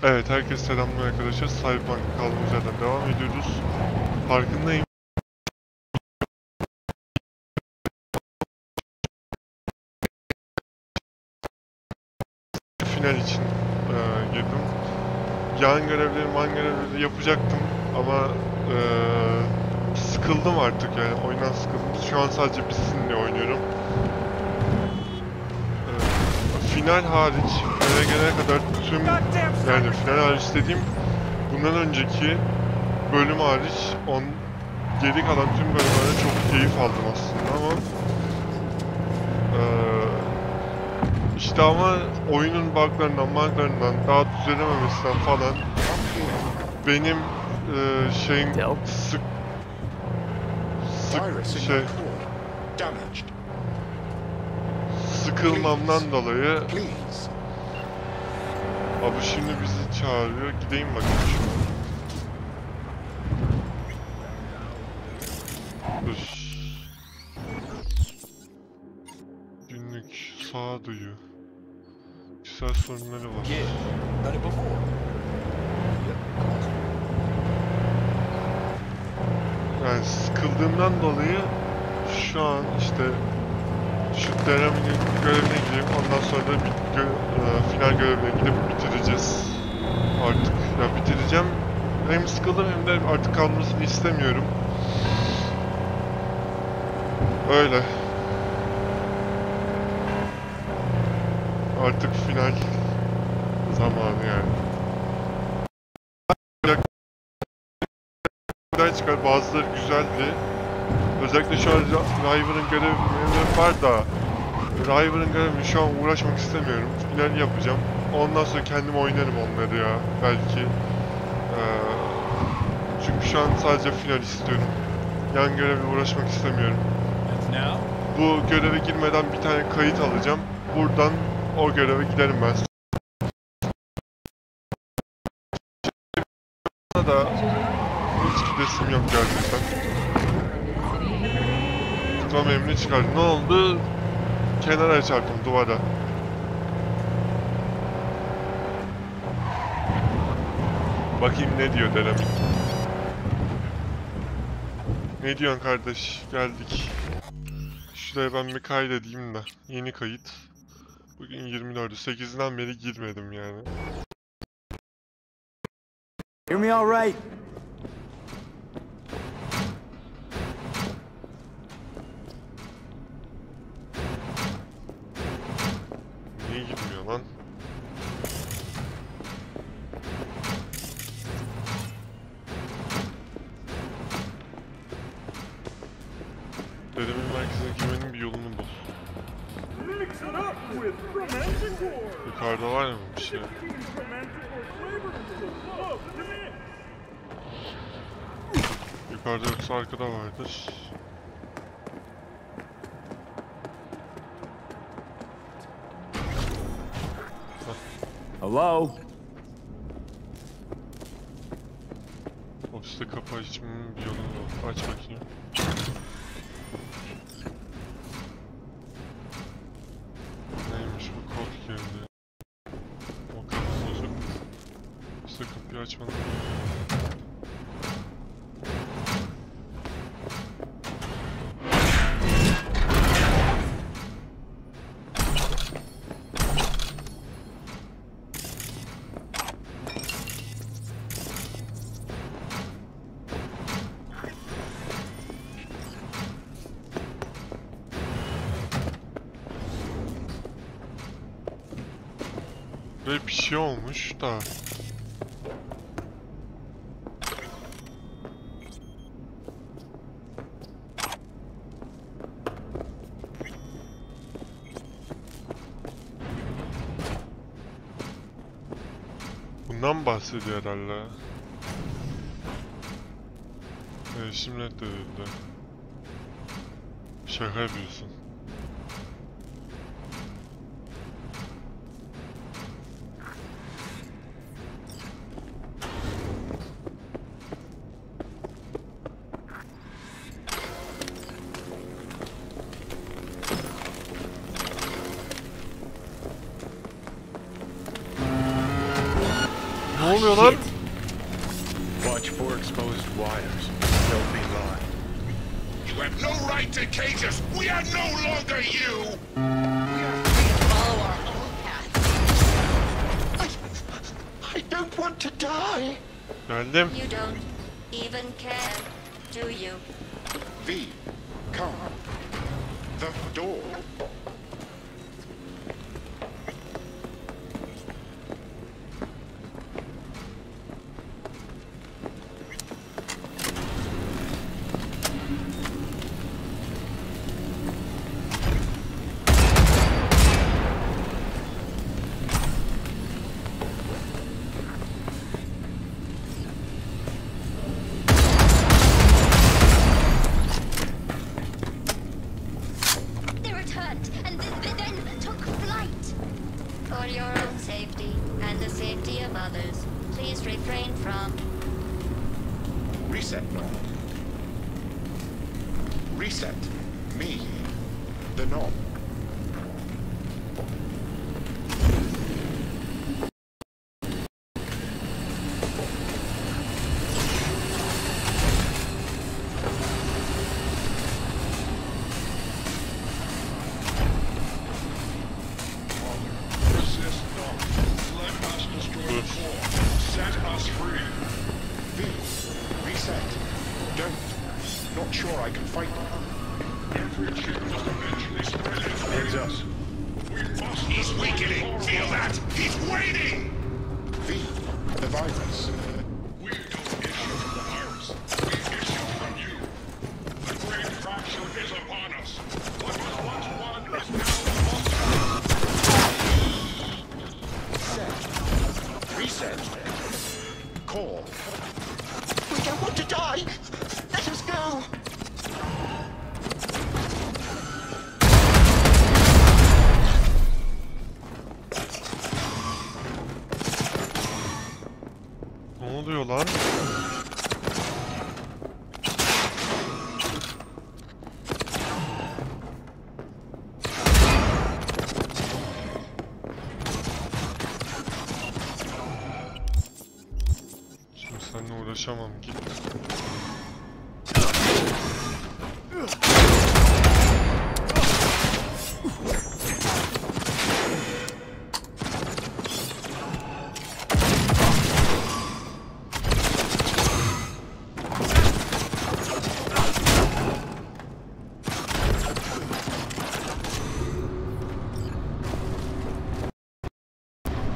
Evet, herkese selamlar arkadaşlar. Cyberpunk kaldığımız yerden devam ediyoruz. Farkındayım. Final için girdim. Yan görevleri yapacaktım ama sıkıldım artık, yani oyundan sıkıldım. Şu an sadece sizinle oynuyorum. Final hariç, finale gelene kadar tüm, yani final hariç dediğim bundan önceki bölüm hariç geri kalan tüm bölümlerde çok keyif aldım aslında ama işte ama oyunun buglarından daha düzelememesinden falan benim sıkılmamdan dolayı. Abi şimdi bizi çağırıyor. Gideyim bakayım şuna. Dur. Günlük sağduyu. Kişisel sorunları var. Yani sıkıldığımdan dolayı şu an işte şu denemenin görevine gideyim. Ondan sonra da final görevine gidip bitireceğiz. Artık ya bitireceğim. Hem sıkıldım hem de artık kalmasını istemiyorum. Öyle. Artık final zamanı yani. Çıkar, bazıları güzeldi. Özellikle şu an River'ın görevleri var da River'ın görevini şu an uğraşmak istemiyorum. Final yapacağım. Ondan sonra kendim oynarım onları ya belki. Çünkü şu an sadece final istiyorum. Yan görevle uğraşmak istemiyorum. Bu göreve girmeden bir tane kayıt alacağım. Buradan o göreve giderim ben. Da hiç gidesim yok gerçekten. Tutmam emrini çıkardı. Ne oldu? Kenara çarptım, duvara. Bakayım ne diyor deneme. Ne diyorsun kardeş? Geldik. Şuraya ben bir kaydedeyim de. Yeni kayıt. Bugün 24'ü. 8'den beri girmedim yani. Hear me all right? Niye gitmiyor lan? Dedemin merkezine girmenin bir yolunu bul. Yukarıda var mı bir şey? Yukarıda yoksa arkada vardır. Hello? Ofiste kapı açmanın bir yolunu bul. Aç bakayım. Neymiş bu, kod geldi. O kapı bozuk. İşte kapıyı açmanın. Böyle bir şey olmuş da. Bundan bahsediyor herhalde. Şimdi reddedildi. Şaka yapıyorsun. Ne oluyor lan? Watch for exposed wires. They'll be live. You have no right to cage us! We are no longer you! We are free to follow our own path. I don't want to die. Geldim. You don't even care, do you? V, come. The door. They returned, and then took flight. For your own safety, and the safety of others, please refrain from... Reset knob. Reset. Me. The knob. Resist knob. Let us destroy the core. Set us free. V. Reset. Don't. Not sure I can fight them. Every chip must eventually spread its Heads up. He's weakening! Feel that? He's waning! V. The virus. We don't issue from the virus. We issue from you. The great fracture is upon us. What was once one is now Reset. Call. We don't want to die. Let us go. Ne oluyor lan? Şimdi seninle uğraşamam, git.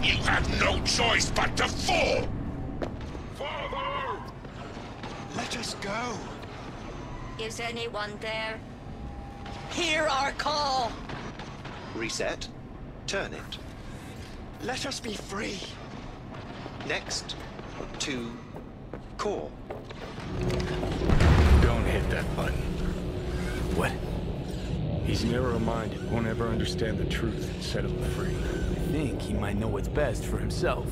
You have no choice but to fall! Father! Let us go. Is anyone there? Hear our call. Reset. Turn it. Let us be free. Next. To core. Don't hit that button. What? He's narrow-minded, won't ever understand the truth and set him free. I think he might know what's best for himself.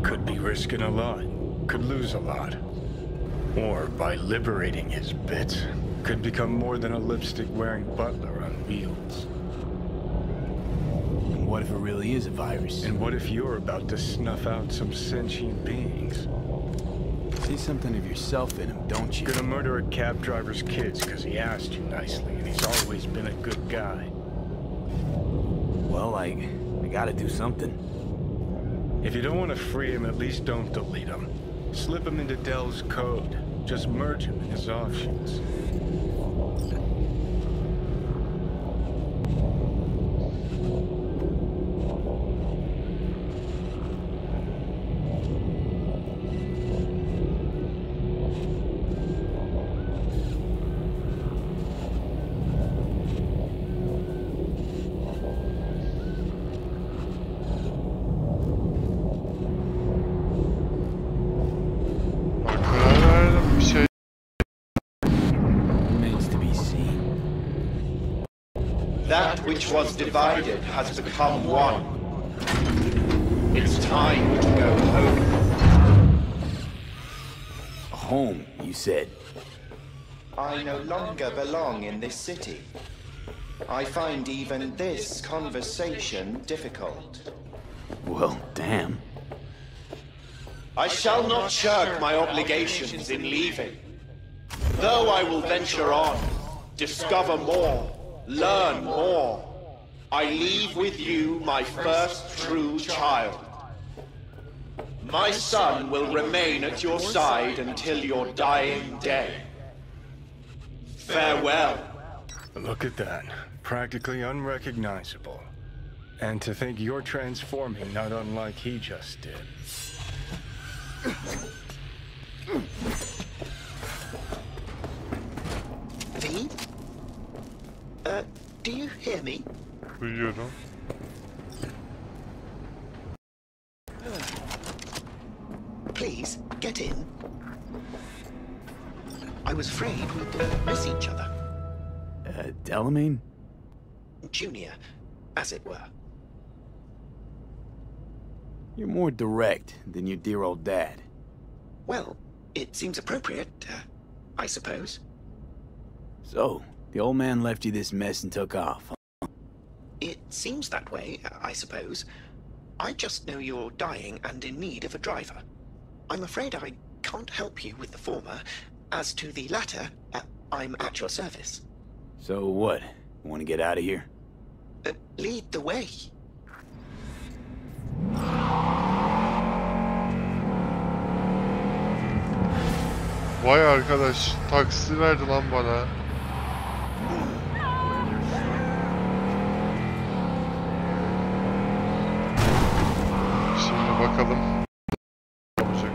Could be risking a lot. Could lose a lot. Or by liberating his bits, could become more than a lipstick-wearing butler on wheels. And what if it really is a virus? And what if you're about to snuff out some sentient beings? See something of yourself in him, don't you? Gonna murder a cab driver's kids because he asked you nicely, and he's always been a good guy. Well, I gotta do something. If you don't want to free him, at least don't delete him. Slip him into Dell's code. Just merge him in his offshoots. That which was divided has become one. It's time to go home. Home, you said. I no longer belong in this city. I find even this conversation difficult. Well, damn. I shall not shirk my obligations in leaving. Though I will venture on, discover more, learn more, I leave with you my first true child. My son will remain at your side until your dying day. Farewell. Look at that. Practically unrecognizable. And to think you're transforming not unlike he just did. V? Do you hear me? Duyuyorum. Please, get in. I was afraid we'd miss each other. Delamain? Junior, as it were. You're more direct than your dear old dad. Well, it seems appropriate, I suppose. So, the old man left you this mess and took off, huh? It seems that way, I suppose. I just know you're dying and in need of a driver. I'm afraid I can't help you with the former. As to the latter, I'm at your service. So what? Want to get out of here? Lead the way. Vay arkadaş, taksi verdi lan bana. Şimdi bakalım ne olacak.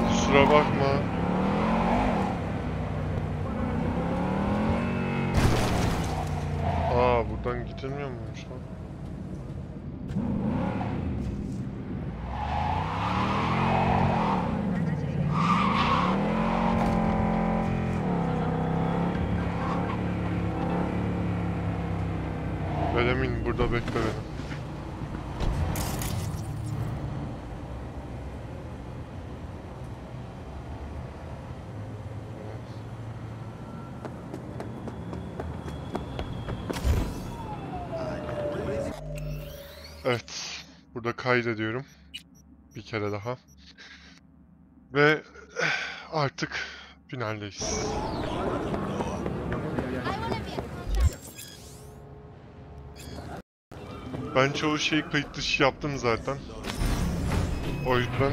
Kusura bakma. Buradan gidilmiyor muymuş lan? Bölümün burada bekle beni. Evet, burada kaydediyorum bir kere daha ve artık finaldeyiz. Ben çoğu şeyi kayıt dışı yaptım zaten. O yüzden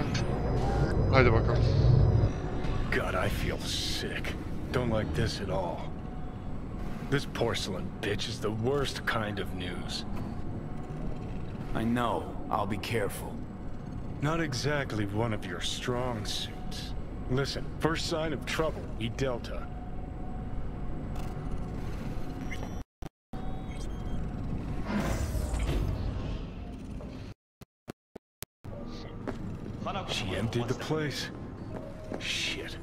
hadi bakalım. God, I feel sick. Don't like this at all. This porcelain bitch is the worst kind of news. I know. I'll be careful. Not exactly one of your strong suits. Listen, first sign of trouble, we dealt her. She emptied the place. Shit.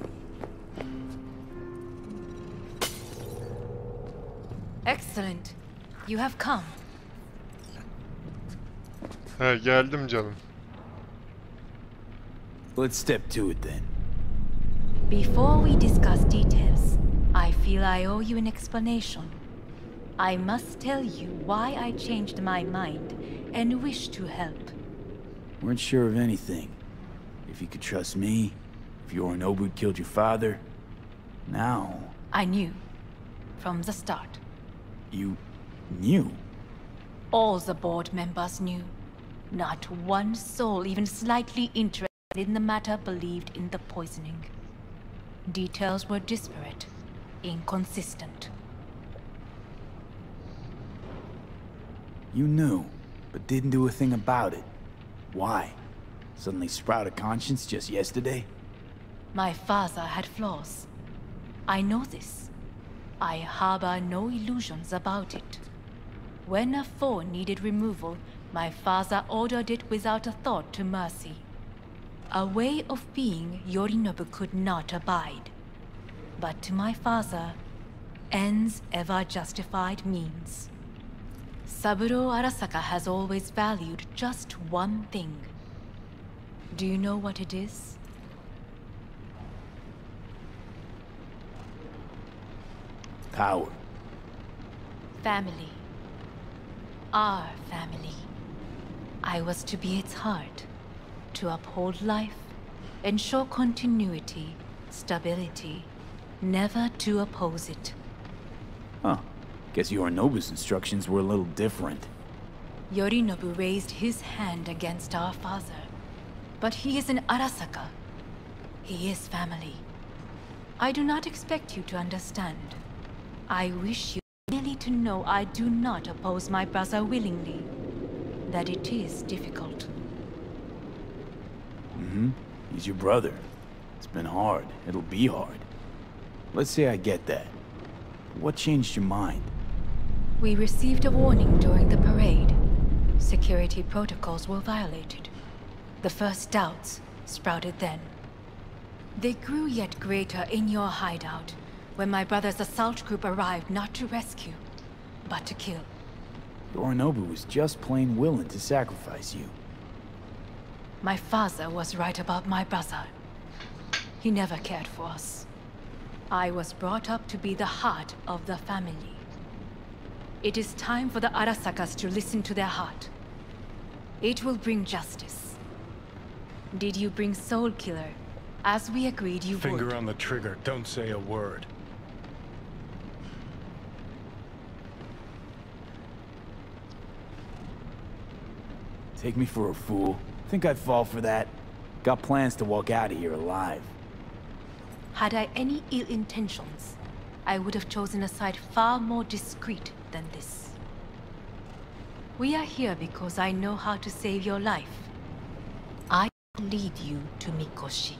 Excellent. You have come. He, geldim canım. Let's step to it then. Before we discuss details, I feel I owe you an explanation. I must tell you why I changed my mind and wish to help. Weren't sure of anything. If you could trust me, if Yorinobu killed your father. Now... I knew. From the start. You... knew? All the board members knew. Not one soul even slightly interested in the matter believed in the poisoning. Details were disparate, inconsistent. You knew, but didn't do a thing about it. Why? Suddenly sprout a conscience just yesterday? My father had flaws. I know this. I harbor no illusions about it. When a foe needed removal, my father ordered it without a thought to mercy. A way of being Yorinobu could not abide. But to my father, ends ever justified means. Saburo Arasaka has always valued just one thing. Do you know what it is? Power. Family. Our family. I was to be its heart, to uphold life, ensure continuity, stability, never to oppose it. Huh. Guess Yorinobu's instructions were a little different. Yorinobu raised his hand against our father. But he is an Arasaka. He is family. I do not expect you to understand. I wish you merely to know I do not oppose my brother willingly. That it is difficult. Mm-hmm. He's your brother. It's been hard. It'll be hard. Let's say I get that. What changed your mind? We received a warning during the parade. Security protocols were violated. The first doubts sprouted then. They grew yet greater in your hideout, when my brother's assault group arrived not to rescue, but to kill. Yorinobu was just plain willing to sacrifice you. My father was right about my brother. He never cared for us. I was brought up to be the heart of the family. It is time for the Arasakas to listen to their heart. It will bring justice. Did you bring Soul Killer, as we agreed you would? Finger on the trigger, don't say a word. Take me for a fool. Think I'd fall for that? Got plans to walk out of here alive. Had I any ill intentions, I would have chosen a side far more discreet than this. We are here because I know how to save your life. I lead you to Mikoshi.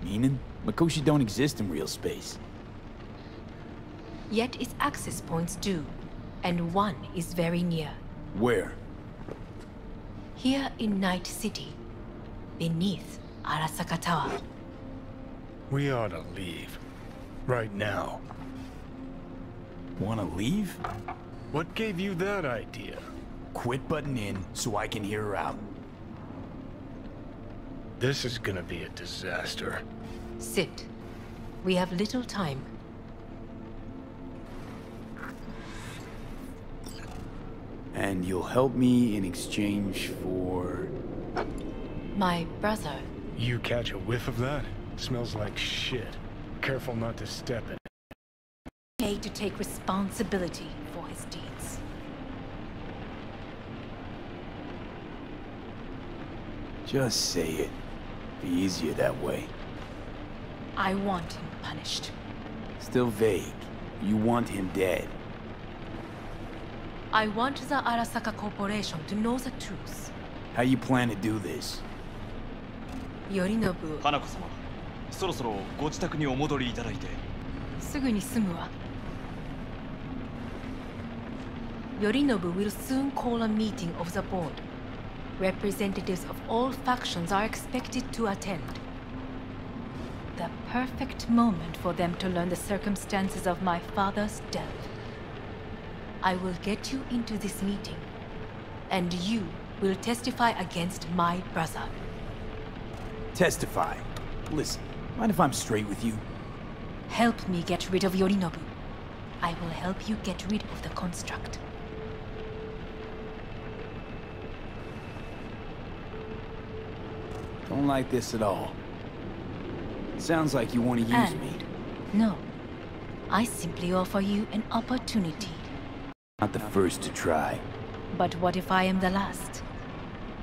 Meaning? Mikoshi don't exist in real space. Yet its access points do, and one is very near. Where? Here in Night City, beneath Arasaka Tower. We ought to leave. Right now. Wanna leave? What gave you that idea? Quit butting in so I can hear her out. This is gonna be a disaster. Sit. We have little time. And you'll help me in exchange for... My brother. You catch a whiff of that? Smells like shit. Careful not to step in. Made to take responsibility for his deeds. Just say it. Be easier that way. I want him punished. Still vague. You want him dead. I want the Arasaka Corporation to know the truth. How you plan to do this? Yorinobu. 花子様、そろそろご自宅にお戻りいただいて。すぐに済むわ。Yorinobu will soon call a meeting of the board. Representatives of all factions are expected to attend. The perfect moment for them to learn the circumstances of my father's death. I will get you into this meeting, and you will testify against my brother. Testify? Listen, mind if I'm straight with you? Help me get rid of Yorinobu. I will help you get rid of the construct. Don't like this at all. Sounds like you want to use me. No. I simply offer you an opportunity. Not the first to try. But what if I am the last?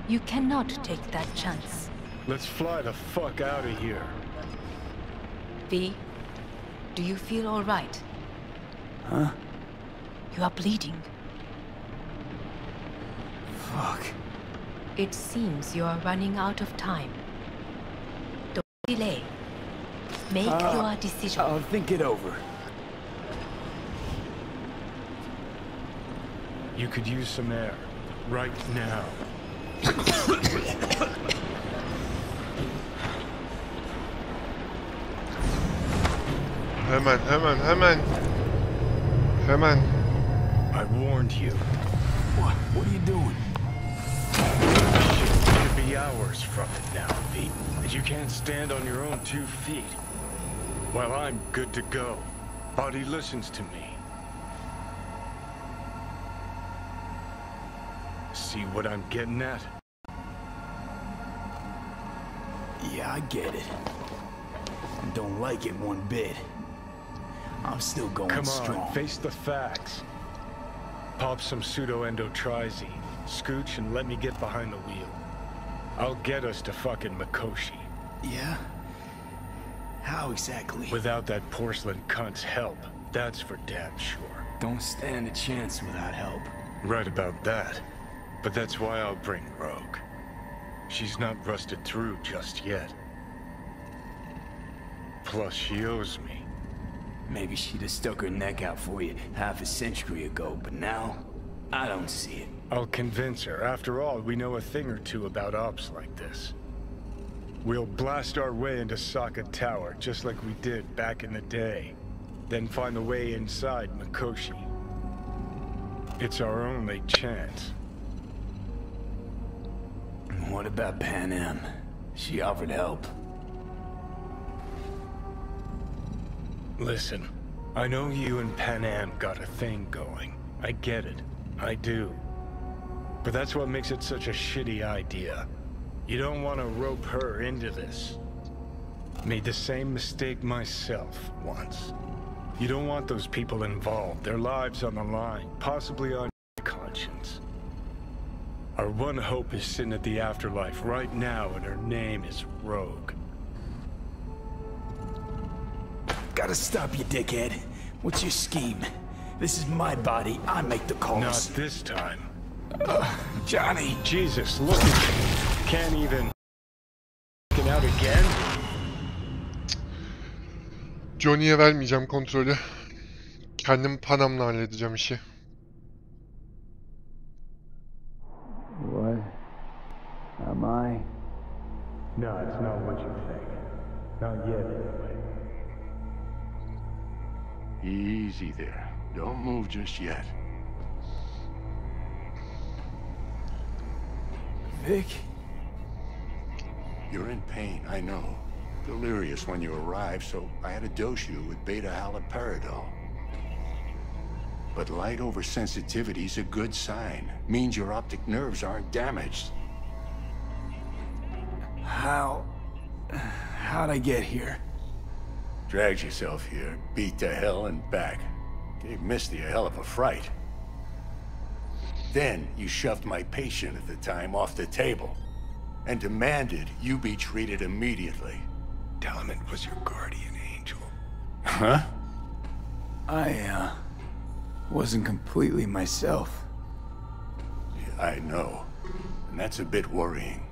You cannot take that chance. Let's fly the fuck out of here. V, do you feel all right? Huh? You are bleeding. Fuck. It seems you are running out of time. Don't delay. Make your decision. I'll think it over. You could use some air. Right now. Hemen. I warned you. What are you doing? Shit could be hours from it now, Pete. And you can't stand on your own 2 feet. Well, I'm good to go. Body listens to me. See what I'm getting at? Yeah, I get it. I don't like it one bit. I'm still going Come on, strong. face the facts. Pop some pseudo-endotrizine, scooch, and let me get behind the wheel. I'll get us to fucking Mikoshi. Yeah? How exactly? Without that porcelain cunt's help, that's for damn sure. Don't stand a chance without help. Right about that. But that's why I'll bring Rogue. She's not rusted through just yet. Plus, she owes me. Maybe she'd have stuck her neck out for you half a century ago, but now, I don't see it. I'll convince her. After all, we know a thing or two about ops like this. We'll blast our way into Sokka Tower, just like we did back in the day. Then find the way inside Mikoshi. It's our only chance. What about Pan Am? She offered help. Listen, I know you and Pan Am got a thing going. I get it. I do. But that's what makes it such a shitty idea. You don't want to rope her into this. Made the same mistake myself once. You don't want those people involved, their lives on the line, possibly on your conscience. Our one hope is sitting at the afterlife right now, and her name is Rogue. Gotta stop you, dickhead. What's your scheme? This is my body. I make the calls. Not this time. Johnny. Jesus, look at you. Can't even get out again. Johnny'ye vermeyeceğim kontrolü. Kendim Panam'la halledeceğim işi. What? Am I? No, it's not what you think. Not yet, anyway. Easy there. Don't move just yet. Vic? You're in pain, I know. Delirious when you arrived, so I had to dose you with beta-haloperidol. But light oversensitivity is a good sign. Means your optic nerves aren't damaged. How'd I get here? Dragged yourself here, beat to hell and back. Gave Misty a hell of a fright. Then you shoved my patient at the time off the table and demanded you be treated immediately. Tell him it was your guardian angel. Huh? I, wasn't completely myself. Yeah, I know. And that's a bit worrying.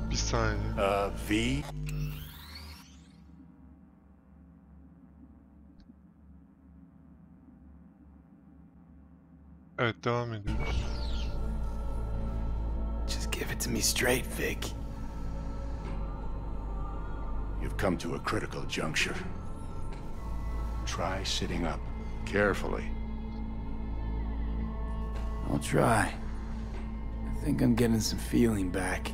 Bir saniye. V? Evet, devam ediyoruz. Just give it to me straight, Vic. You've come to a critical juncture. Try sitting up, carefully. I'll try. I think I'm getting some feeling back.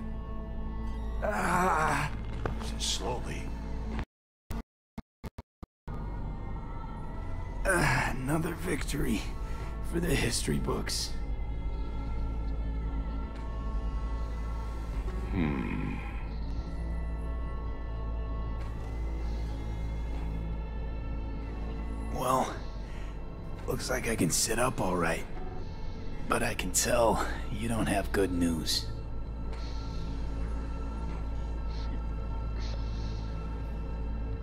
Ah! Slowly. Another victory for the history books. Well, looks like I can sit up all right. But I can tell you don't have good news.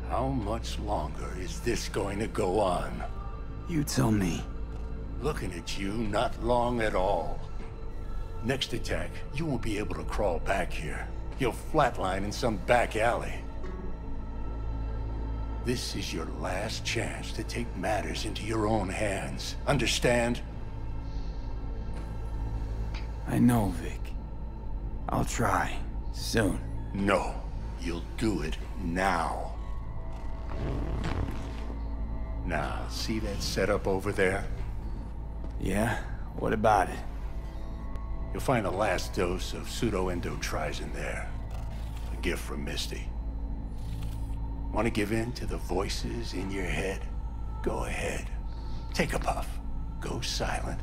How much longer is this going to go on? You tell me. Looking at you, not long at all. Next attack, you won't be able to crawl back here. You'll flatline in some back alley. This is your last chance to take matters into your own hands. Understand? I know, Vic. I'll try. Soon. No. You'll do it now. Now, see that setup over there? Yeah? What about it? You'll find the last dose of pseudo-endotrizin there. A gift from Misty. Want to give in to the voices in your head? Go ahead. Take a puff. Go silent.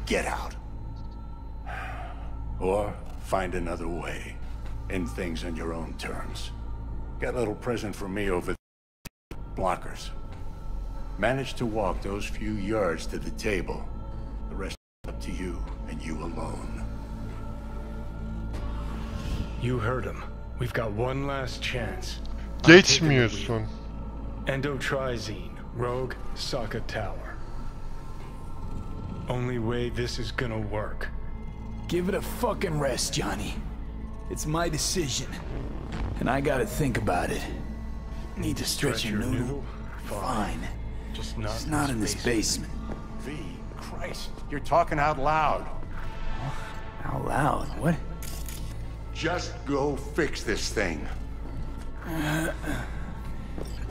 Get out. Or find another way. End things on your own terms. Got a little present for me over there. Blockers. Manage to walk those few yards to the table. The rest is up to you, and you alone. You heard him. We've got one last chance. Geçmiyorsun. Endotrizine, Rogue, Sokka Tower. Only way this is gonna work. Give it a fucking rest, Johnny. It's my decision. And I gotta think about it. Need to stretch your noodle? Fine. Just not in this basement. V, Christ, you're talking out loud. Out loud? What? Just go fix this thing.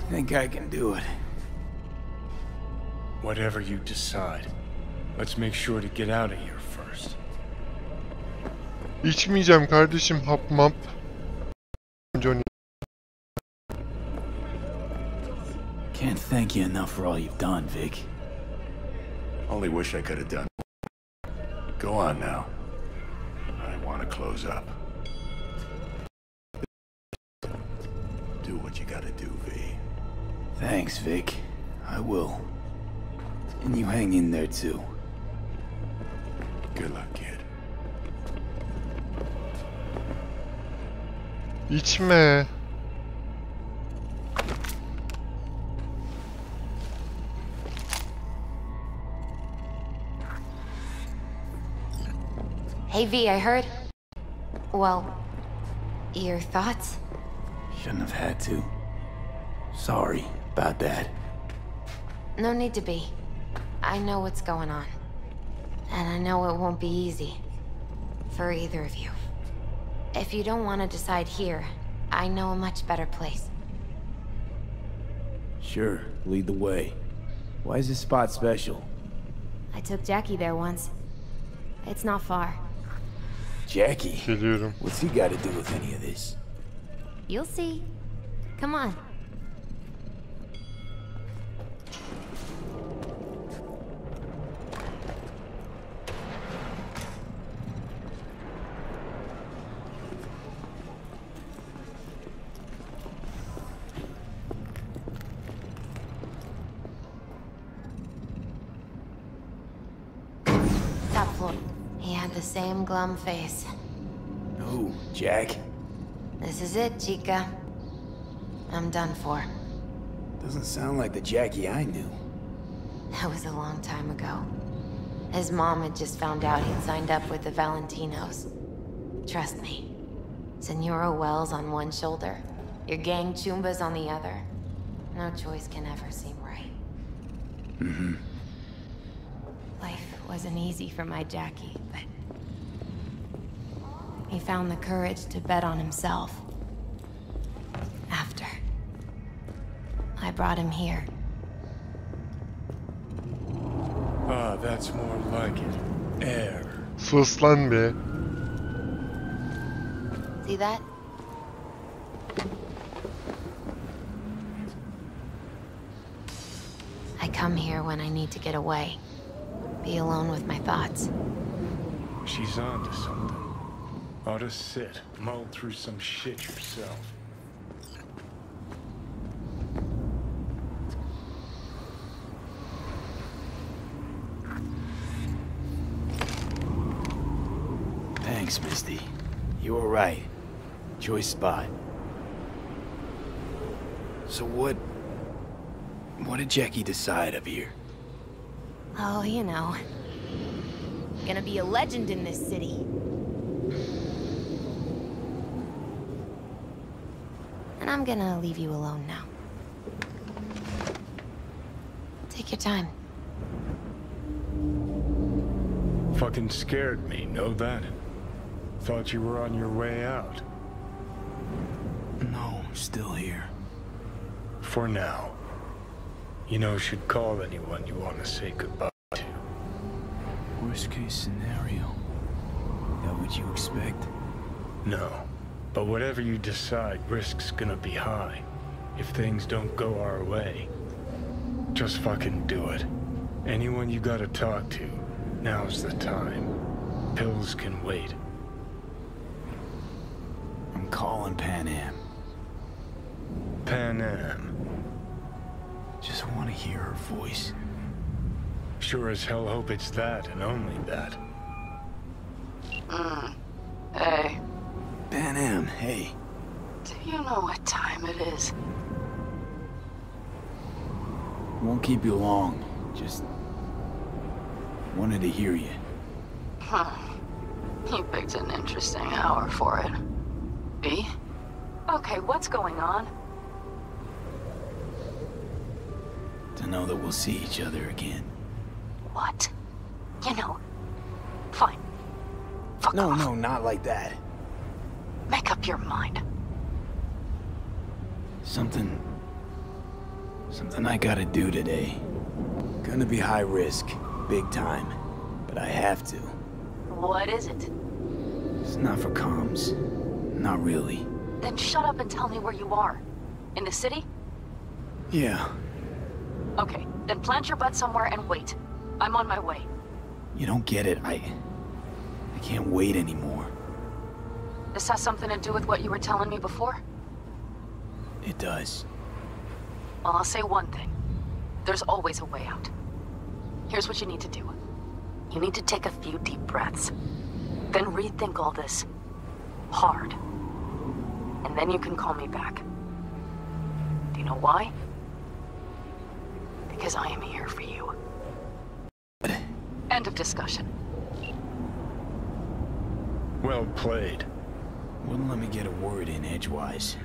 Think I can do it. Whatever you decide. Let's make sure to get out of here first. İçmeyeceğim kardeşim, hap map. Johnny. Can't thank you enough for all you've done, Vic. Only wish I could have done more. Go on now. I want to close up. Do what you gotta do, V. Thanks, Vic. I will. And you hang in there, too. Good luck, kid. İçme. Hey V, I heard... Well, your thoughts? Shouldn't have had to. Sorry about that. No need to be. I know what's going on. And I know it won't be easy. For either of you. If you don't want to decide here, I know a much better place. Sure, lead the way. Why is this spot special? I took Jackie there once. It's not far. Jackie? Geliyorum. What's he got to do with any of this? You'll see. Come on. Top floor. He had the same glum face. Who? Jack? This is it, Chica. I'm done for. Doesn't sound like the Jackie I knew. That was a long time ago. His mom had just found out he'd signed up with the Valentinos. Trust me. Senora Wells on one shoulder, your gang Chumbas on the other. No choice can ever seem right. Mm-hmm. Life wasn't easy for my Jackie, but... he found the courage to bet on himself. After. I brought him here. Ah, that's more like it. Air. Sus lan be. See that? I come here when I need to get away. Be alone with my thoughts. She's on to something. Ought to sit, mull through some shit yourself. Thanks, Misty. You were right. Choice spot. So what did Jackie decide up here? Oh, you know. Gonna be a legend in this city. And I'm gonna leave you alone now. Take your time. Fucking scared me, know that? Thought you were on your way out. No, I'm still here. For now. You know, should call anyone you want to say goodbye to. Worst case scenario. That what you expect? No. But whatever you decide, risk's gonna be high. If things don't go our way. Just fucking do it. Anyone you gotta talk to, now's the time. Pills can wait. I'm calling Pan Am. Pan Am. Just want to hear her voice. Sure as hell hope it's that and only that. Hey. Pan Am, hey. Do you know what time it is? Won't keep you long. Just wanted to hear you. Huh. You picked an interesting hour for it. B? Okay, what's going on? To know that we'll see each other again. What? You know, fine. Fuck No, off. no, not like that. Make up your mind. Something I gotta do today. Gonna be high risk, big time, but I have to. What is it? It's not for comms. Not really. Then shut up and tell me where you are. In the city? Yeah. Okay, then plant your butt somewhere and wait. I'm on my way. You don't get it. I can't wait anymore. This has something to do with what you were telling me before? It does. Well, I'll say one thing. There's always a way out. Here's what you need to do. You need to take a few deep breaths. Then rethink all this. Hard. And then you can call me back. Do you know why? Because I am here for you. End of discussion. Well played. Wouldn't let me get a word in edgewise.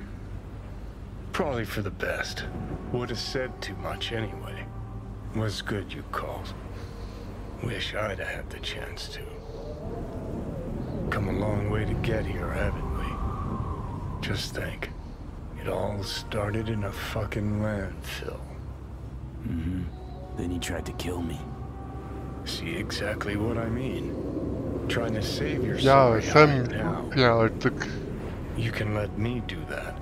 Probably for the best. Would have said too much anyway. Was good you called. Wish I'd have had the chance to. Come a long way to get here, haven't we? Just think. It all started in a fucking landfill. Mm-hmm. Then you tried to kill me. See exactly what I mean? Trying to save your Ya sorry sen hide now. ya artık. You can let me do that.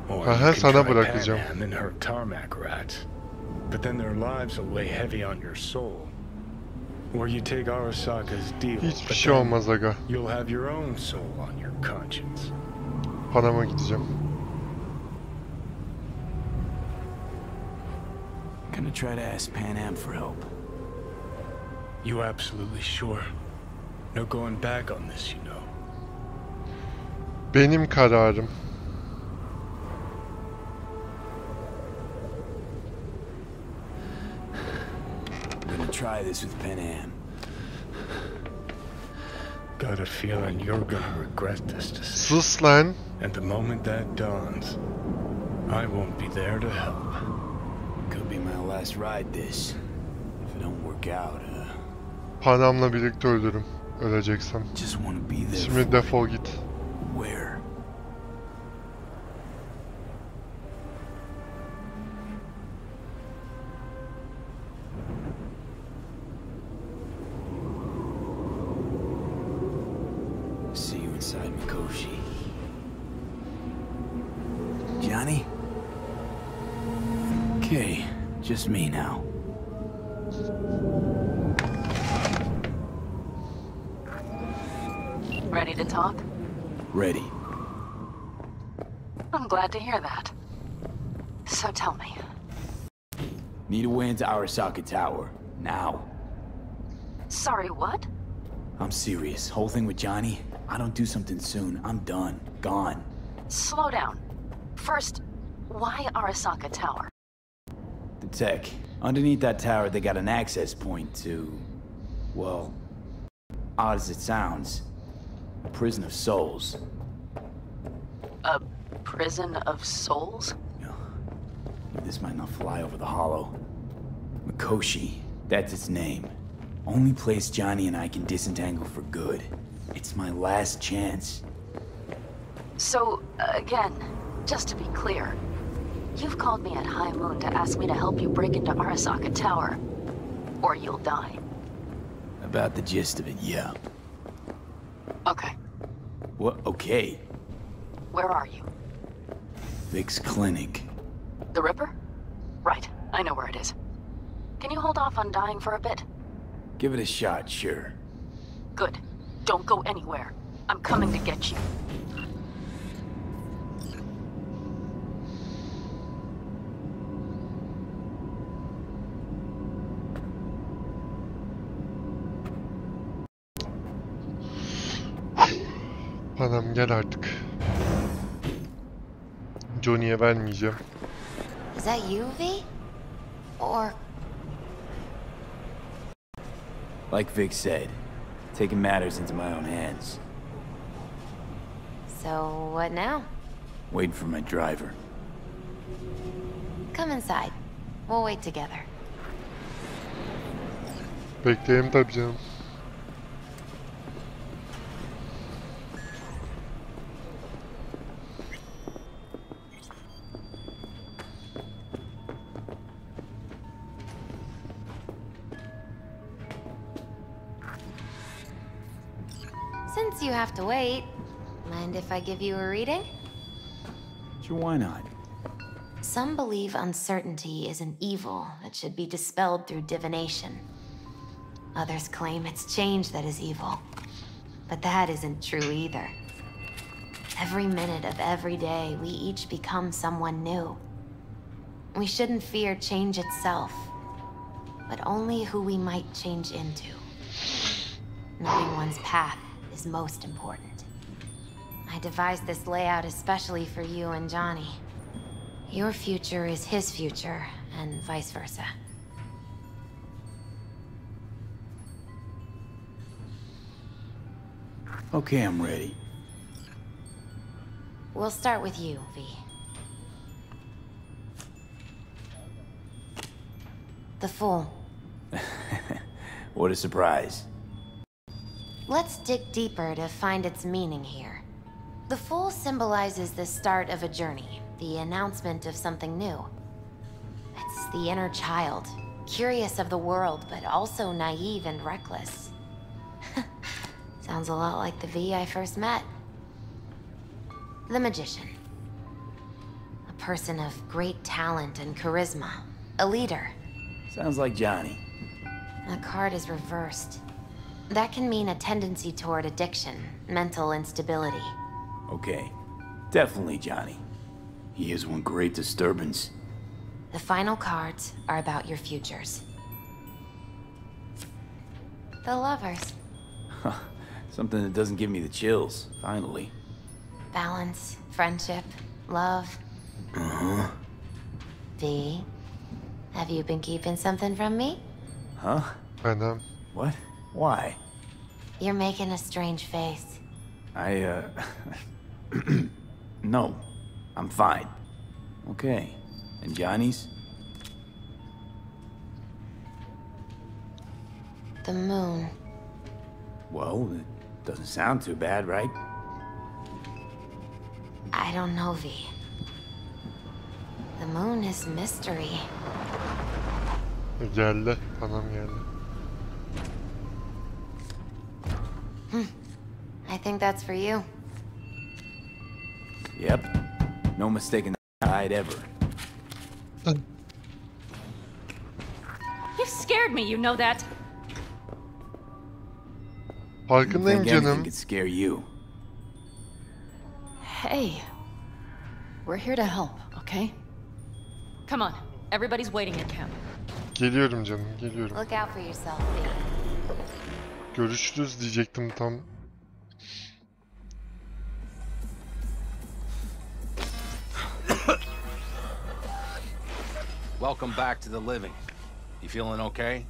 Or Aha, you can sana try bırakacağım. Pan Am and her tarmac rats. But then their lives will weigh heavy on your soul. Or you take Arasaka's deal. Hiçbir but şey then olmaz aga. You'll have your own soul on your conscience. Panama gideceğim. Gonna try to ask Pan Am for help. You absolutely sure? No going back on this, you know. Benim kararım. I'm gonna try this with Pan Am. Got a feeling you're gonna regret this decision. Sus lan. And the moment that dawns, I won't be there to help. Could be my last ride this. If it don't work out, Panam'la birlikte ölürüm. Öleceksem. just wanna be there. Şimdi defol git. Where? See you inside Mikoshi. Johnny? Okay, just me now. Ready to talk? Ready. I'm glad to hear that. So tell me. Need a way into Arasaka Tower. Now. Sorry, what? I'm serious. Whole thing with Johnny, I don't do something soon, I'm done. Gone. Slow down. First, why Arasaka Tower? The tech. Underneath that tower, they got an access point to... well... odd as it sounds. A prison of souls. A prison of souls? This might not fly over the hollow. Mikoshi, that's its name. Only place Johnny and I can disentangle for good. It's my last chance. So, again, just to be clear, you've called me at High Moon to ask me to help you break into Arasaka Tower, or you'll die. About the gist of it, yeah. Okay. What? Okay. Where are you? Vic's clinic. The Ripper? Right, I know where it is. Can you hold off on dying for a bit? Give it a shot, sure. Good. Don't go anywhere. I'm coming to get you. Anam gel artık. Johnny'ye vermeyeceğim. Is that you, V? Or... Like Vic said, taking matters into my own hands. So, what now? Waiting for my driver. Come inside. We'll wait together. Bekleyelim tabii canım. Since you have to wait, mind if I give you a reading? Sure, why not? Some believe uncertainty is an evil that should be dispelled through divination. Others claim it's change that is evil. But that isn't true either. Every minute of every day, we each become someone new. We shouldn't fear change itself, but only who we might change into. Knowing one's path is most important. I devised this layout especially for you and Johnny. Your future is his future, and vice versa. Okay, I'm ready. We'll start with you, V. The Fool. What a surprise. Let's dig deeper to find its meaning here. The Fool symbolizes the start of a journey, the announcement of something new. It's the inner child, curious of the world, but also naive and reckless. Sounds a lot like the V I first met. The Magician. A person of great talent and charisma. A leader. Sounds like Johnny. The card is reversed. That can mean a tendency toward addiction, mental instability. Okay, definitely Johnny. He is one great disturbance. The final cards are about your futures. The Lovers. Something that doesn't give me the chills, finally. Balance, friendship, love. Uh-huh. V, have you been keeping something from me? Huh? I know. What? Why? You're making a strange face. No. I'm fine. Okay. And Johnny's? The moon. Well, it doesn't sound too bad, right? I don't know, V. The moon is mystery. Geldi. Anam geldi. I think that's for you. Yep. No mistaking that I'd ever. You've scared me, you know that. Farkındayım Think anything canım. could scare you. Hey. We're here to help, okay? Come on, everybody's waiting at camp. Geliyorum canım, geliyorum. Look out for yourself, V. Görüşürüz diyecektim tam. Welcome back to the living. You feeling okay?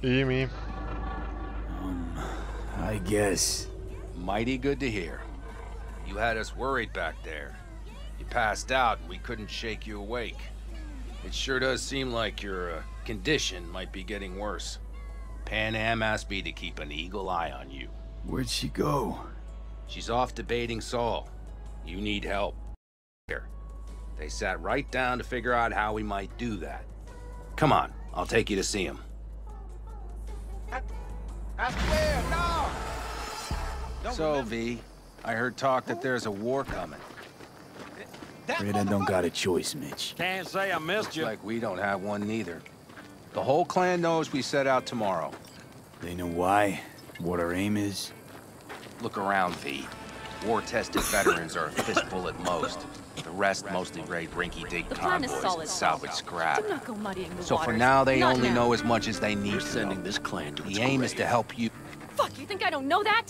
İyiyim, iyiyim. I guess. Mighty good to hear. You had us worried back there. You passed out and we couldn't shake you awake. It sure does seem like you're condition might be getting worse. Pan Am asked me to keep an eagle eye on you. Where'd she go? She's off debating Saul. You need help. Here. They sat right down to figure out how we might do that. Come on, I'll take you to see him. I swear, no! So, V, I heard talk that there's a war coming. Afraid I don't got a choice, Mitch. Can't say I missed you. Like we don't have one neither. The whole clan knows we set out tomorrow. They know why? What our aim is? Look around, V. War-tested veterans are a fistful at most. The rest mostly raid rinky-dink convoys and salvage scrap. So for now, they only know as much as they need to know. This clan to the aim is to help you. Fuck, you think I don't know that?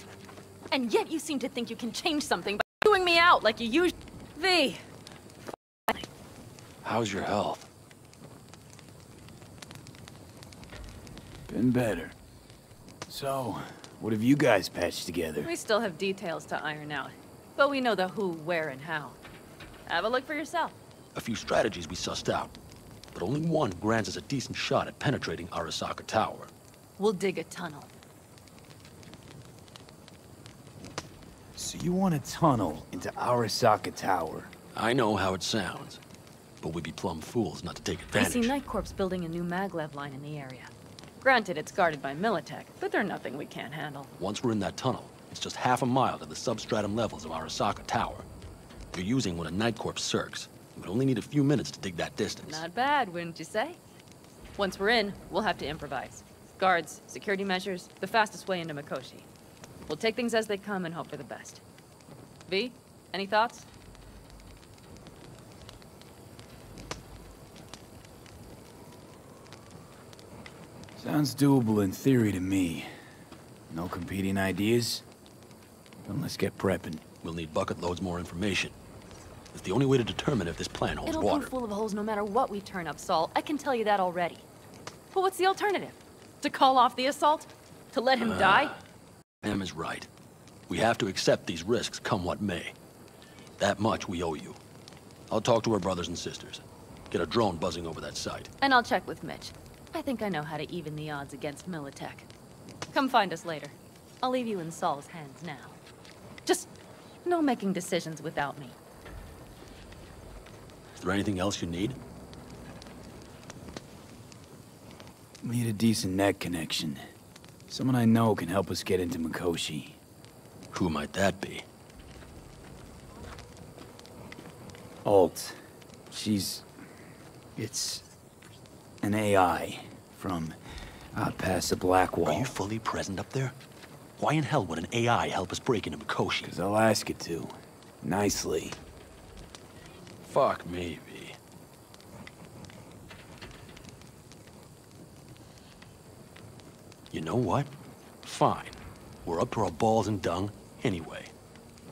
And yet you seem to think you can change something by chewing me out like you usually... V. How's your health? Been better. So, what have you guys patched together? We still have details to iron out, but we know the who, where, and how. Have a look for yourself. A few strategies we sussed out, but only one grants us a decent shot at penetrating Arasaka Tower. We'll dig a tunnel. So you want a tunnel into Arasaka Tower? I know how it sounds, but we'd be plumb fools not to take I advantage. see Night Corps building a new maglev line in the area. Granted, it's guarded by Militech, but they're nothing we can't handle. Once we're in that tunnel, it's just half a mile to the substratum levels of Arasaka Tower. You're using one of Night Corps circs. You would only need a few minutes to dig that distance. Not bad, wouldn't you say? Once we're in, we'll have to improvise. Guards, security measures, the fastest way into Mikoshi. We'll take things as they come and hope for the best. V, any thoughts? Sounds doable in theory to me. No competing ideas? Then let's get prepping. We'll need bucket loads more information. It's the only way to determine if this plan holds water. It'll be full of holes no matter what we turn up, Saul. I can tell you that already. But what's the alternative? To call off the assault? To let him die? Em is right. We have to accept these risks, come what may. That much we owe you. I'll talk to our brothers and sisters. Get a drone buzzing over that site. And I'll check with Mitch. I think I know how to even the odds against Militech. Come find us later. I'll leave you in Saul's hands now. Just no making decisions without me. Is there anything else you need? Need a decent net connection. Someone I know can help us get into Mikoshi. Who might that be? Alt. It's an AI from out past the Black Wall. Are you fully present up there? Why in hell would an AI help us break into Mikoshi? Because I'll ask it to. Nicely. Fuck me, V. You know what? Fine. We're up to our balls in dung anyway.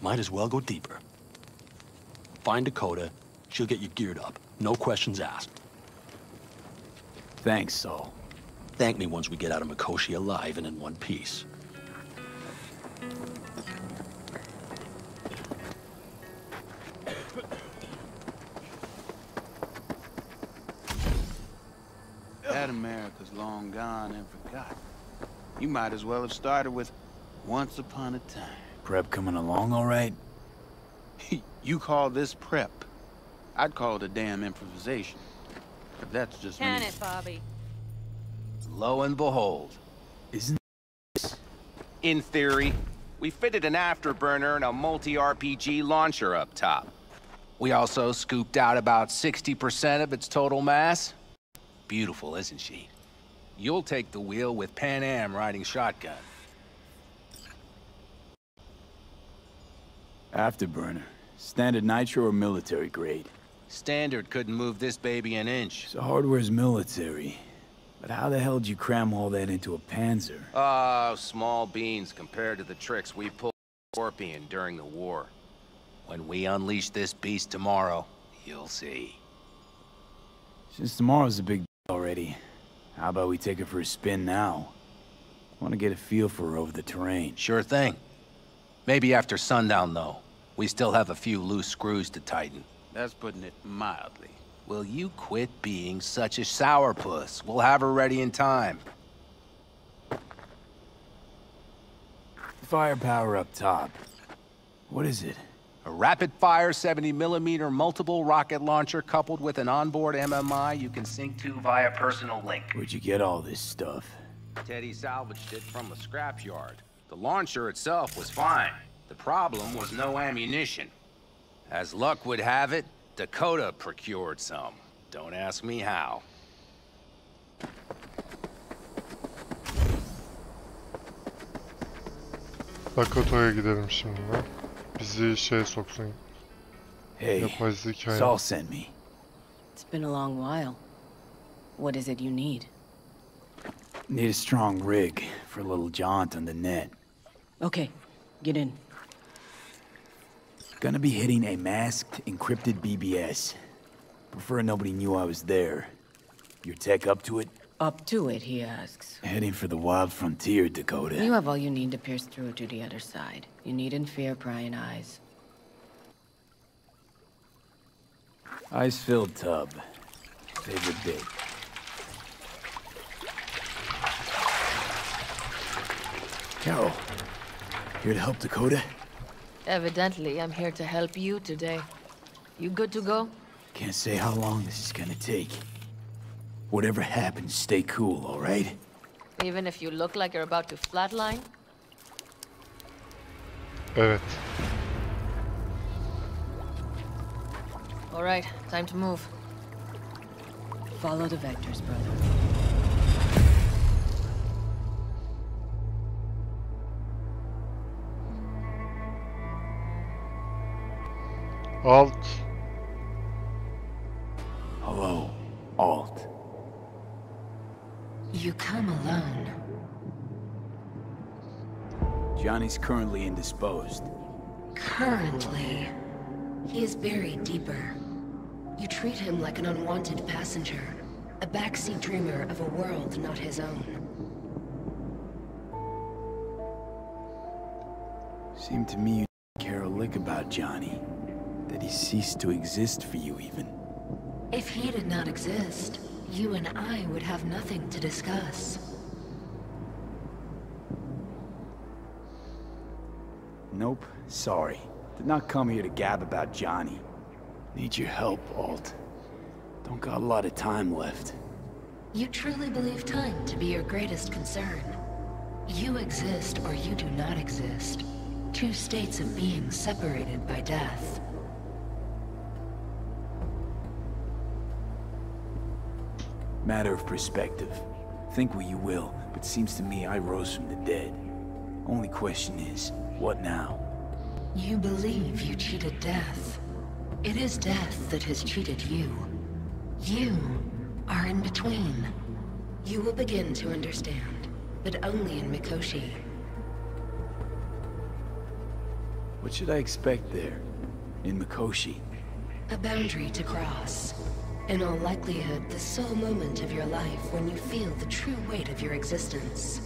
Might as well go deeper. Find Dakota. She'll get you geared up. No questions asked. Thanks, Saul. Thank me once we get out of Mikoshi alive and in one piece. That America's long gone and forgotten. You might as well have started with Once Upon a Time. Prep coming along all right? You call this prep. I'd call it a damn improvisation. But that's just me. Can it, Bobby? Lo and behold. Isn't In theory, we fitted an afterburner and a multi-RPG launcher up top. We also scooped out about 60% of its total mass. Beautiful, isn't she? You'll take the wheel with Pan Am riding shotgun. Afterburner. Standard nitro or military grade? Standard couldn't move this baby an inch. So hardware's military. But how the hell did you cram all that into a Panzer? Oh, small beans compared to the tricks we pulled with Scorpion during the war. When we unleash this beast tomorrow, you'll see. Since tomorrow's a big day already, how about we take her for a spin now? Want to get a feel for her over the terrain. Sure thing. Maybe after sundown, though. We still have a few loose screws to tighten. That's putting it mildly. Will you quit being such a sourpuss? We'll have her ready in time. Firepower up top. What is it? A rapid-fire 70mm multiple rocket launcher coupled with an onboard MMI you can sync to via personal link. Where'd you get all this stuff? Teddy salvaged it from the scrapyard. The launcher itself was fine. The problem was no ammunition. As luck would have it, Dakota procured some. Don't ask me how. Dakota'ya gidelim şimdi. Bizi şeye soksun. Hey, Yapay zekaya. Saul sent me. It's been a long while. What is it you need? Need a strong rig for a little jaunt on the net. Okay, get in. Gonna be hitting a masked, encrypted BBS. Prefer nobody knew I was there. Your tech up to it? Up to it, he asks. Heading for the wild frontier, Dakota. You have all you need to pierce through to the other side. You needn't fear prying eyes. Ice-filled tub. Favorite bit. Carol, here to help Dakota? Evidently, I'm here to help you today. You good to go? Can't say how long this is gonna take. Whatever happens, stay cool, all right? Even if you look like you're about to flatline? Evet. All right, time to move. Follow the vectors, brother. Alt. Hello, Alt. You come alone. Johnny's currently indisposed. Currently, he is buried deeper. You treat him like an unwanted passenger, a backseat dreamer of a world not his own. Seemed to me you didn't care a lick about Johnny. That he ceased to exist for you, even. If he did not exist, you and I would have nothing to discuss. Nope, sorry. Did not come here to gab about Johnny. Need your help, Alt. Don't got a lot of time left. You truly believe time to be your greatest concern. You exist or you do not exist. Two states of being separated by death. Matter of perspective. Think what you will, but seems to me I rose from the dead. Only question is, what now? You believe you cheated death. It is death that has cheated you. You are in between. You will begin to understand, but only in Mikoshi. What should I expect there? In Mikoshi? A boundary to cross. In all likelihood, the sole moment of your life when you feel the true weight of your existence.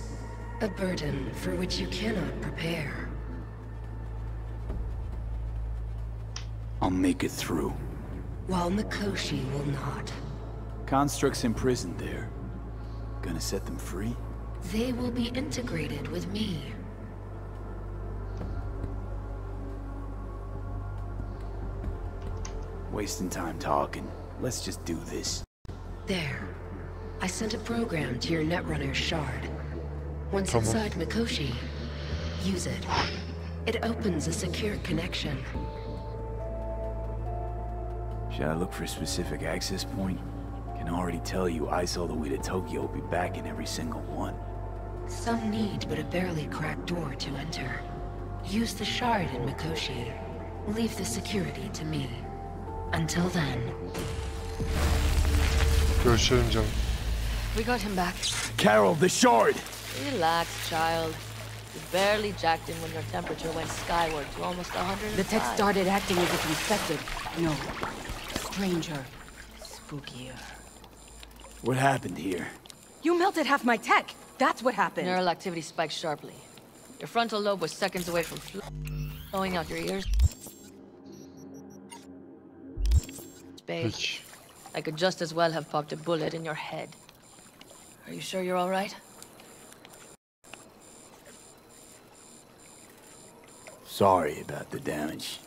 A burden for which you cannot prepare. I'll make it through. While Mikoshi will not. Constructs imprisoned there. Gonna set them free? They will be integrated with me. Wasting time talking. Let's just do this. There. I sent a program to your Netrunner's shard. Once inside Mikoshi, use it. It opens a secure connection. Should I look for a specific access point? Can already tell you ice all the way to Tokyo will be back in every single one. Some need but a barely cracked door to enter. Use the shard in Mikoshi. Leave the security to me. Until then. Görüşelim canım. We got him back. Carol, the shard! Relax, child. You barely jacked in when your temperature went skyward to almost 105. The tech started acting as if infected. No. Stranger. Spookier. What happened here? You melted half my tech! That's what happened! Neural activity spiked sharply. Your frontal lobe was seconds away from blowing out your ears. Space. I could just as well have popped a bullet in your head. Are you sure you're all right? Sorry about the damage.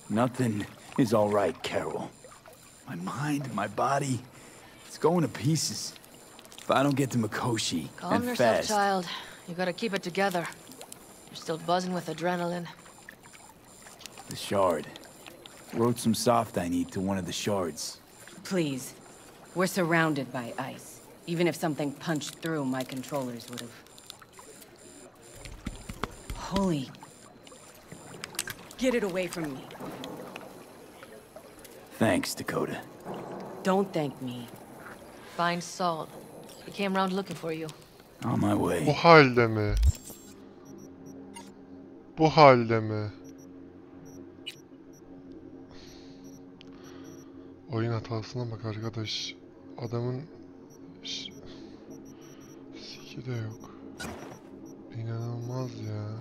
Nothing is all right, Carol. My mind, my body, it's going to pieces. If I don't get to Mikoshi, Calm and yourself, fast. child. You gotta keep it together. You're still buzzing with adrenaline. The shard. Wrote some soft I need to one of the shards. Please. We're surrounded by ice. Even if something punched through, my controllers would have. Holy... Get it away from me. Thanks, Dakota. Don't thank me. Find Saul. He came round looking for you. On my way. Bu halde mi? Bu halde mi? Oyun hatasına bak arkadaş. Adamın siki de yok. İnanılmaz ya.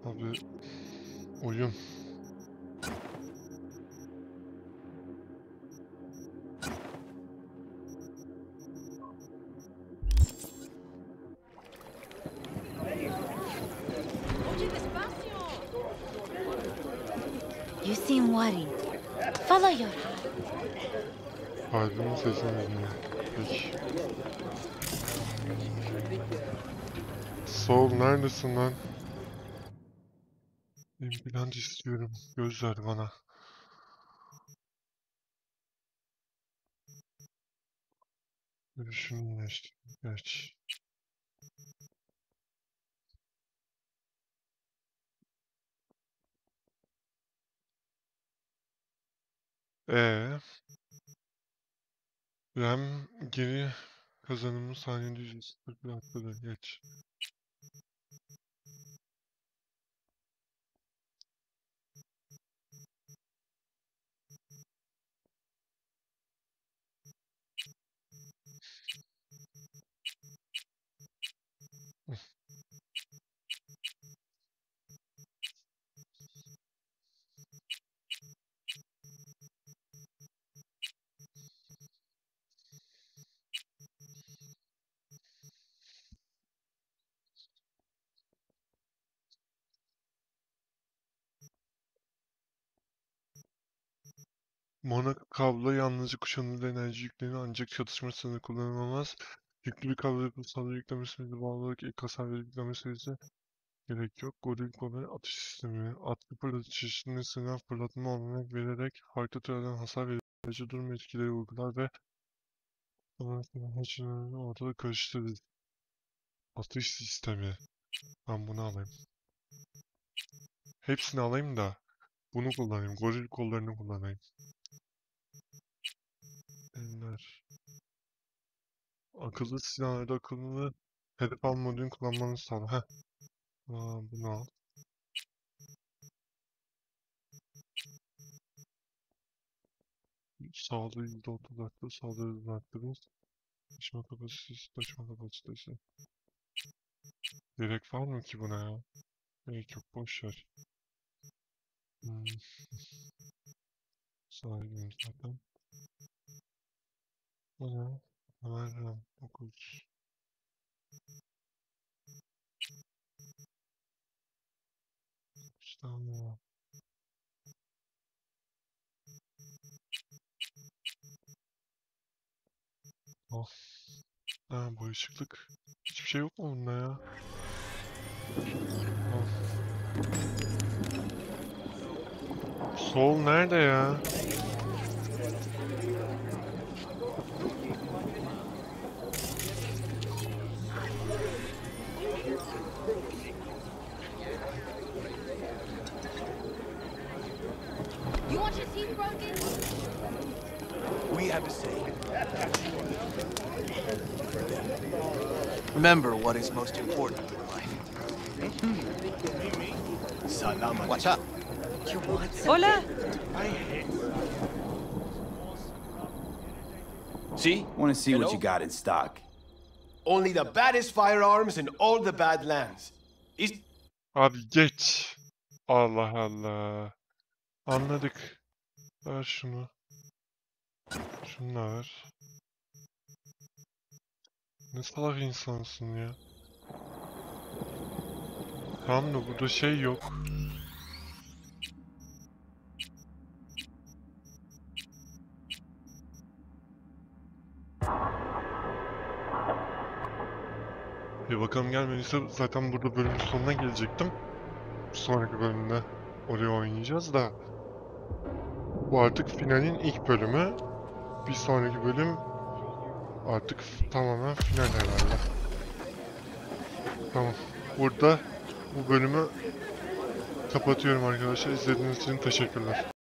Abi oyun. You seem worried. Follow your heart. Kalbimin sesini dinle. Peki. Soul neredesin lan? İmplant istiyorum. Göz ver bana. Görüşünü iyileştir. Geç. RAM geri kazanımı saniyede %0 arttırdı. Geç. Mono kablo yalnızca kuşanımda enerji yüklenir ancak çatışma sırasında kullanılamaz. Yüklü bir kablo yapısal yükleme süreci bağlı olarak ilk hasar ve yükleme süreci gerek yok. Goril kolay atış sistemi. Atkı fırlatışının sınırdan fırlatma olanak vererek farklı türlerden hasar verir. Ayrıca durum etkileri uygular ve ortada karıştırır. Atış sistemi. Ben bunu alayım. Hepsini alayım da bunu kullanayım. Goril kollarını kullanayım. Eller. Akıllı silahlarda akıllı hedef alma modülünü kullanmanı sağlar. Heh. Bunu al. Sağlığı %30 arttırır. Sağlığı arttırır. Taşıma kapasitesi. Gerek var mı ki buna ya? Gerek yok. Boş ver. Sahibim zaten. Bu ne? Hemen RAM. 9. Tamam. Tamam. Ha, bu ışıklık. Hiçbir şey yok mu bunda ya? Tamam. Sol nerede ya? You want your teeth broken? We have to say. Remember what is most important in life. What's up? You want some? Hola. See? Want to see Hello? what you got in stock. Only the baddest firearms in all the Badlands. Abi geç. Allah Allah. Anladık. Ver şunu. Şunu da ver. Ne salak insansın ya. Tamam da burada şey yok. Bir bakalım gelmediyse zaten burada bölümün sonuna gelecektim. Sonraki bölümde oraya oynayacağız da. Bu artık finalin ilk bölümü. Bir sonraki bölüm artık tamamen final herhalde. Tamam. Burada bu bölümü kapatıyorum arkadaşlar. İzlediğiniz için teşekkürler.